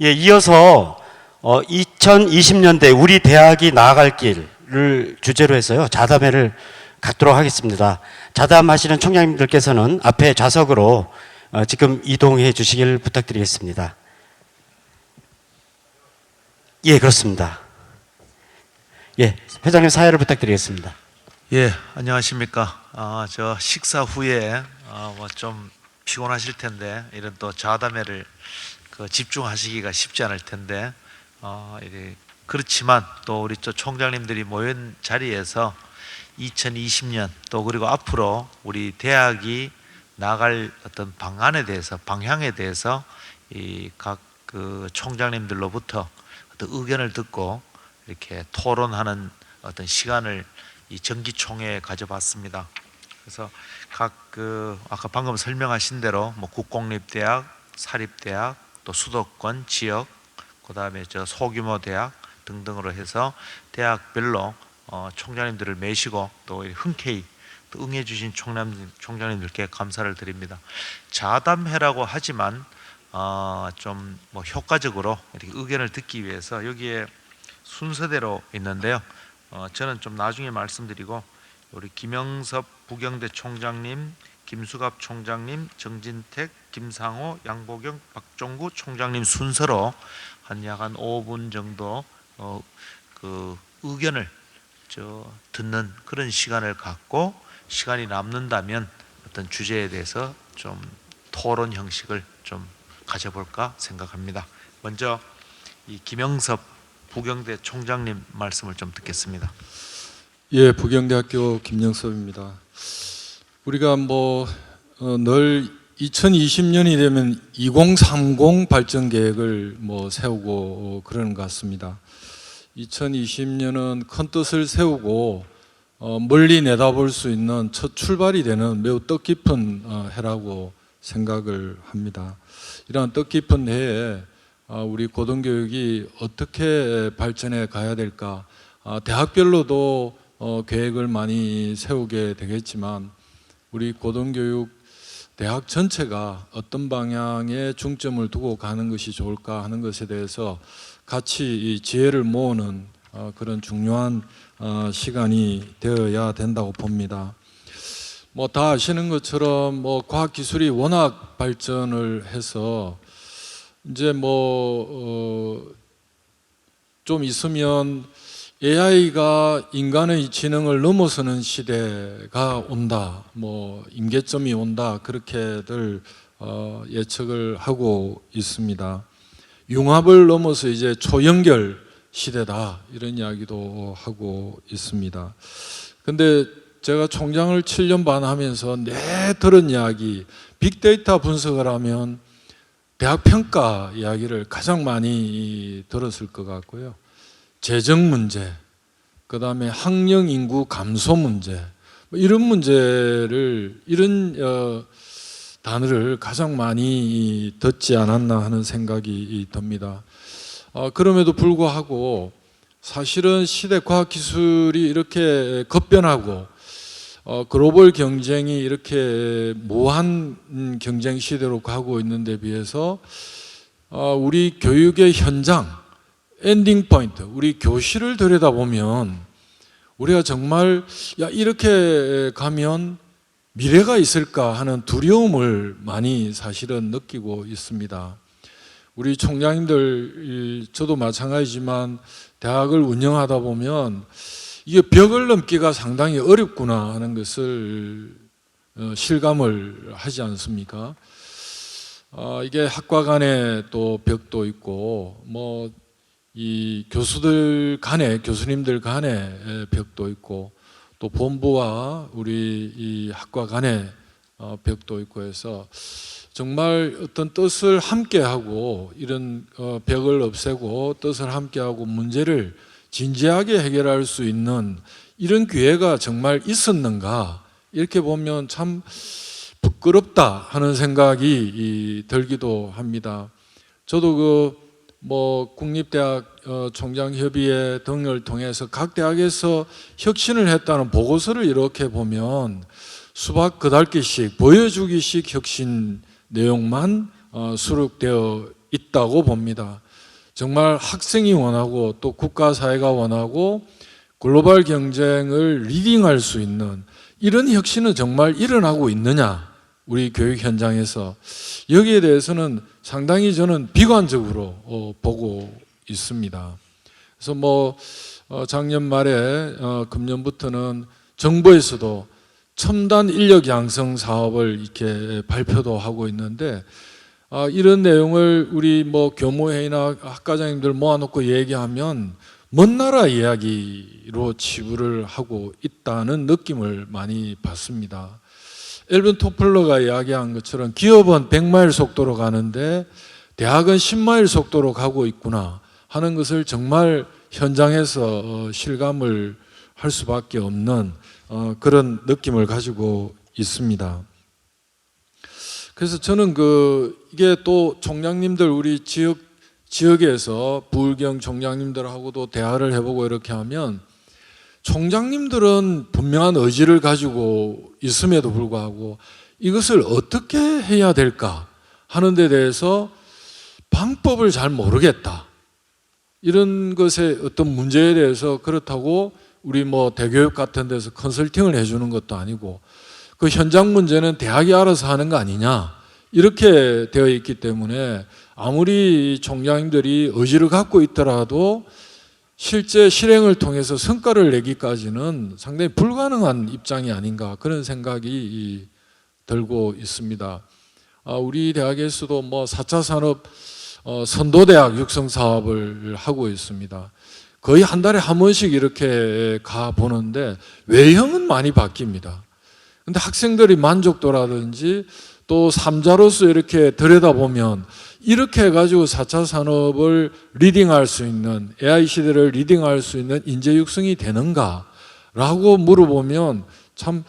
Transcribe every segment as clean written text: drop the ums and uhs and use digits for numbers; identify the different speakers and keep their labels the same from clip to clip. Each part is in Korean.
Speaker 1: 예, 이어서 2020년대 우리 대학이 나아갈 길을 주제로 해서요, 자담회를 갖도록 하겠습니다. 자담하시는 총장님들께서는 앞에 좌석으로 지금 이동해 주시길 부탁드리겠습니다. 예, 그렇습니다. 예, 회장님 사회를 부탁드리겠습니다.
Speaker 2: 예, 안녕하십니까. 저 식사 후에 뭐 좀 피곤하실 텐데 이런 또 자담회를 집중하시기가 쉽지 않을 텐데 그렇지만 또 우리 또 총장님들이 모인 자리에서 2020년 또 그리고 앞으로 우리 대학이 나갈 어떤 방향에 대해서 이 각 총장님들로부터 어떤 의견을 듣고 이렇게 토론하는 어떤 시간을 이 정기총회에 가져봤습니다. 그래서 각 아까 방금 설명하신 대로 뭐 국공립대학, 사립대학, 또 수도권 지역, 그다음에 저 소규모 대학 등등으로 해서 대학별로 총장님들을 모시고 또 흔쾌히 또 응해주신 총장님들께 감사를 드립니다. 자담회라고 하지만 좀 뭐 효과적으로 이렇게 의견을 듣기 위해서 여기에 순서대로 있는데요. 저는 좀 나중에 말씀드리고 우리 김영섭 부경대 총장님, 김수갑 총장님, 정진택, 김상호, 양보경, 박종구 총장님 순서로 약 한 5분 정도 의견을 듣는 그런 시간을 갖고 시간이 남는다면 어떤 주제에 대해서 좀 토론 형식을 좀 가져볼까 생각합니다. 먼저 이 김영섭 부경대 총장님 말씀을 좀 듣겠습니다.
Speaker 3: 예, 부경대학교 김영섭입니다. 우리가 늘 2020년이 되면 2030 발전 계획을 세우고 그러는 것 같습니다. 2020년은 큰 뜻을 세우고 멀리 내다볼 수 있는 첫 출발이 되는 매우 뜻깊은 해라고 생각을 합니다. 이러한 뜻깊은 해에 우리 고등교육이 어떻게 발전해 가야 될까? 대학별로도 계획을 많이 세우게 되겠지만 우리 고등교육 대학 전체가 어떤 방향에 중점을 두고 가는 것이 좋을까 하는 것에 대해서 같이 이 지혜를 모으는 그런 중요한 시간이 되어야 된다고 봅니다. 다 아시는 것처럼 과학기술이 워낙 발전을 해서 이제 좀 있으면 AI가 인간의 지능을 넘어서는 시대가 온다, 임계점이 온다, 그렇게들 예측을 하고 있습니다. 융합을 넘어서 이제 초연결 시대다, 이런 이야기도 하고 있습니다. 근데 제가 총장을 7년 반 하면서 들은 이야기, 빅데이터 분석을 하면 대학 평가 이야기를 가장 많이 들었을 것 같고요. 재정 문제, 그 다음에 학령 인구 감소 문제, 이런 문제를, 이런 단어를 가장 많이 듣지 않았나 하는 생각이 듭니다. 그럼에도 불구하고 사실은 시대 과학기술이 이렇게 급변하고 글로벌 경쟁이 이렇게 무한 경쟁 시대로 가고 있는 데 비해서 우리 교육의 현장, 엔딩 포인트, 우리 교실을 들여다보면 우리가 정말 이렇게 가면 미래가 있을까 하는 두려움을 많이 사실은 느끼고 있습니다. 우리 총장님들, 저도 마찬가지지만 대학을 운영하다 보면 이게 벽을 넘기가 상당히 어렵구나 하는 것을 실감을 하지 않습니까? 이게 학과 간에 또 벽도 있고 이 교수들 간에, 교수님들 간에 벽도 있고 또 본부와 우리 이 학과 간에 벽도 있고 해서 정말 어떤 뜻을 함께하고 이런 벽을 없애고 뜻을 함께하고 문제를 진지하게 해결할 수 있는 이런 기회가 정말 있었는가, 이렇게 보면 참 부끄럽다 하는 생각이 들기도 합니다. 저도 국립대학 총장협의회 등을 통해서 각 대학에서 혁신을 했다는 보고서를 이렇게 보면 수박 그달기씩 보여주기식 혁신 내용만 수록되어 있다고 봅니다. 정말 학생이 원하고 또 국가 사회가 원하고 글로벌 경쟁을 리딩할 수 있는 이런 혁신은 정말 일어나고 있느냐, 우리 교육 현장에서. 여기에 대해서는 상당히 저는 비관적으로 보고 있습니다. 그래서 작년 말에 금년부터는 정부에서도 첨단 인력 양성 사업을 이렇게 발표도 하고 있는데, 이런 내용을 우리 교무회의나 학과장님들 모아놓고 얘기하면 먼 나라 이야기로 치부를 하고 있다는 느낌을 많이 받습니다. 엘빈 토플러가 이야기한 것처럼 기업은 100마일 속도로 가는데 대학은 10마일 속도로 가고 있구나 하는 것을 정말 현장에서 실감을 할 수밖에 없는 그런 느낌을 가지고 있습니다. 그래서 저는 이게 또 총장님들, 우리 지역에서 부울경 총장님들하고도 대화를 해보고 이렇게 하면, 총장님들은 분명한 의지를 가지고 있음에도 불구하고 이것을 어떻게 해야 될까 하는 데 대해서 방법을 잘 모르겠다, 이런 것의 어떤 문제에 대해서, 그렇다고 우리 대교육 같은 데서 컨설팅을 해주는 것도 아니고 그 현장 문제는 대학이 알아서 하는 거 아니냐, 이렇게 되어 있기 때문에 아무리 총장님들이 의지를 갖고 있더라도 실제 실행을 통해서 성과를 내기까지는 상당히 불가능한 입장이 아닌가, 그런 생각이 들고 있습니다. 우리 대학에서도 4차 산업 선도대학 육성 사업을 하고 있습니다. 거의 한 달에 한 번씩 이렇게 가보는데 외형은 많이 바뀝니다. 근데 학생들이 만족도라든지 또 삼자로서 이렇게 들여다보면 이렇게 해가지고 4차 산업을 리딩할 수 있는, AI 시대를 리딩할 수 있는 인재 육성이 되는가? 라고 물어보면 참,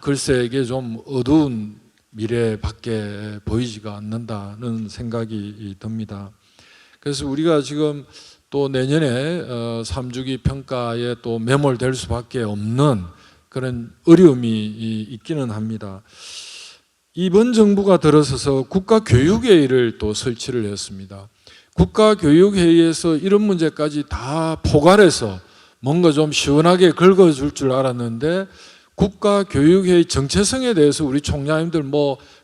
Speaker 3: 글쎄 이게 좀 어두운 미래밖에 보이지가 않는다는 생각이 듭니다. 그래서 우리가 지금 또 내년에 3주기 평가에 또 매몰될 수밖에 없는 그런 어려움이 있기는 합니다. 이번 정부가 들어서서 국가교육회의를 또 설치를 했습니다. 국가교육회의에서 이런 문제까지 다 포괄해서 뭔가 좀 시원하게 긁어줄 줄 알았는데, 국가교육회의 정체성에 대해서 우리 총장님들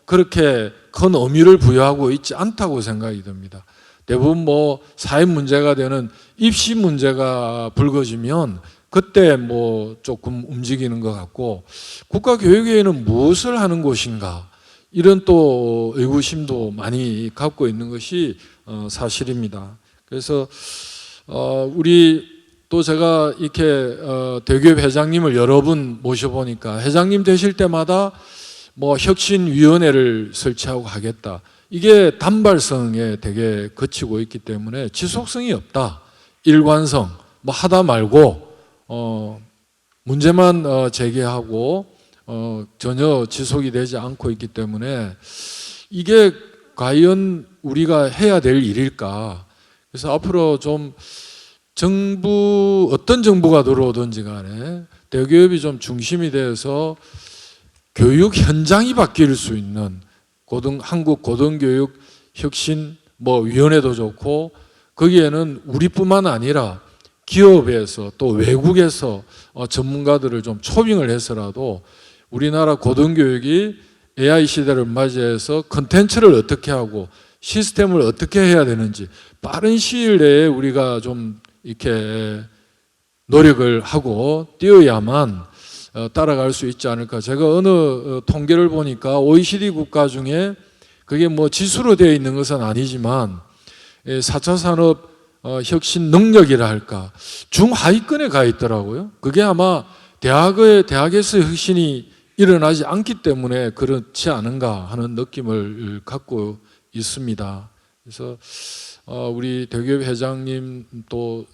Speaker 3: 그렇게 큰 의미를 부여하고 있지 않다고 생각이 듭니다. 대부분 사회 문제가 되는 입시 문제가 불거지면 그때 조금 움직이는 것 같고, 국가교육회의는 무엇을 하는 곳인가, 이런 또 의구심도 많이 갖고 있는 것이 사실입니다. 그래서 우리 또 제가 이렇게 대교협 회장님을 여러 분 모셔보니까 회장님 되실 때마다 혁신위원회를 설치하고 하겠다, 이게 단발성에 되게 그치고 있기 때문에 지속성이 없다, 일관성, 하다 말고 문제만 제기하고 전혀 지속이 되지 않고 있기 때문에 이게 과연 우리가 해야 될 일일까. 그래서 앞으로 좀 어떤 정부가 들어오든지 간에 대교협이 좀 중심이 되어서 교육 현장이 바뀔 수 있는 한국 고등교육 혁신 위원회도 좋고, 거기에는 우리뿐만 아니라 기업에서 또 외국에서 전문가들을 좀 초빙을 해서라도 우리나라 고등교육이 AI 시대를 맞이해서 컨텐츠를 어떻게 하고 시스템을 어떻게 해야 되는지 빠른 시일 내에 우리가 좀 이렇게 노력을 하고 뛰어야만 따라갈 수 있지 않을까. 제가 어느 통계를 보니까 OECD 국가 중에 그게 지수로 되어 있는 것은 아니지만 4차 산업 혁신 능력이라 할까, 중하위권에 가 있더라고요. 그게 아마 대학에서 혁신이 일어나지 않기 때문에 그렇지 않은가 하는 느낌을 갖고 있습니다. 그래서 우리 대교협 회장님 또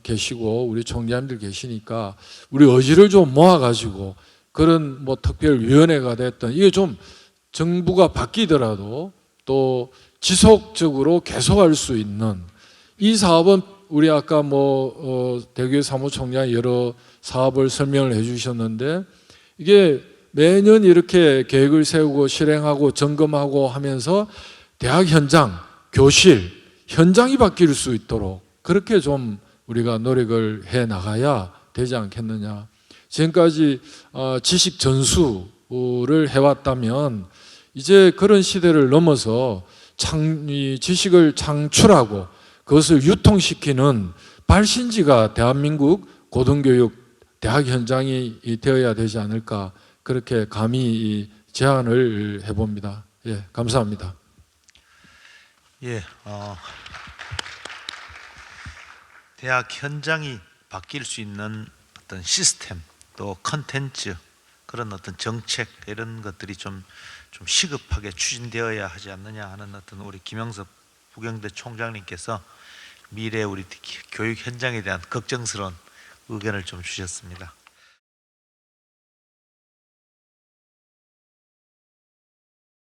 Speaker 3: 계시고 우리 총장님들 계시니까 우리 의지를 좀 모아가지고 그런 특별위원회가 됐던, 이게 좀 정부가 바뀌더라도 또 지속적으로 계속할 수 있는 이 사업은, 우리 아까 대교협 사무총장이 여러 사업을 설명을 해주셨는데, 이게 매년 이렇게 계획을 세우고 실행하고 점검하고 하면서 대학 현장, 교실, 현장이 바뀔 수 있도록 그렇게 좀 우리가 노력을 해 나가야 되지 않겠느냐. 지금까지 지식 전수를 해왔다면 이제 그런 시대를 넘어서 이 지식을 창출하고 그것을 유통시키는 발신지가 대한민국 고등교육 대학 현장이 되어야 되지 않을까, 그렇게 감히 제안을 해봅니다. 예, 감사합니다.
Speaker 2: 예, 대학 현장이 바뀔 수 있는 어떤 시스템, 또 컨텐츠, 그런 어떤 정책, 이런 것들이 좀 시급하게 추진되어야 하지 않느냐 하는 어떤 우리 김영섭 부경대 총장님께서 미래 우리 교육 현장에 대한 걱정스러운 의견을 좀 주셨습니다.